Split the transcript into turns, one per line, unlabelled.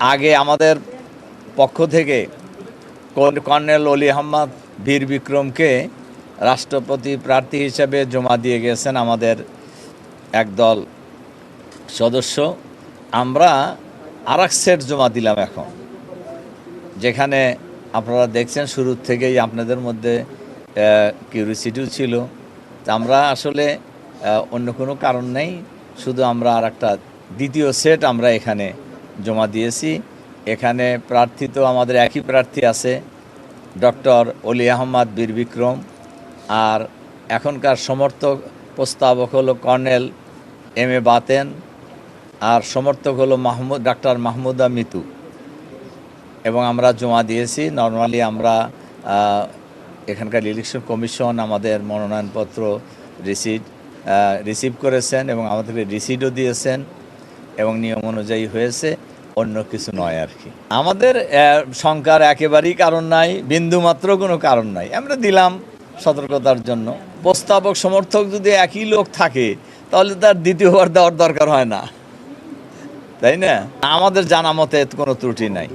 আগে আমাদের পক্ষ থেকে কর্নেল অলি আহমদ বীর বিক্রমকে রাষ্ট্রপতি প্রার্থী হিসেবে জমা দিয়ে গেছেন আমাদের একদল সদস্য। আমরা আরেক সেট জমা দিলাম এখন, যেখানে আপনারা দেখছেন শুরু থেকেই আপনাদের মধ্যে কিউরিসিটিও ছিল। তা আমরা আসলে অন্য কোনো কারণ নেই, শুধু আমরা আর একটা দ্বিতীয় সেট আমরা এখানে জমা দিয়েছি। এখানে প্রার্থী তো আমাদের একই প্রার্থী আছে, ডক্টর অলি আহমদ বীর বিক্রম, আর এখনকার সমর্থক প্রস্তাবক হলো কর্নেল এম এ বাতেন, আর সমর্থক হলো ডাক্তার মাহমুদা মিতু। এবং আমরা জমা দিয়েছি। নর্মালি আমরা এখানকার ইলেকশন কমিশন আমাদের মনোনয়নপত্র রিসিভ করেছেন এবং আমাদেরকে রিসিটও দিয়েছেন এবং নিয়ম অনুযায়ী হয়েছে, অন্য কিছু নয় আর কি। আমাদের শঙ্কার একেবারেই কারণ নাই, বিন্দুমাত্র কোনো কারণ নাই। আমরা দিলাম সতর্কতার জন্য। প্রস্তাবক সমর্থক যদি একই লোক থাকে তাহলে তার দ্বিতীয়বার দেওয়ার দরকার হয় না, তাই না? আমাদের জানা মতে কোনো ত্রুটি নাই।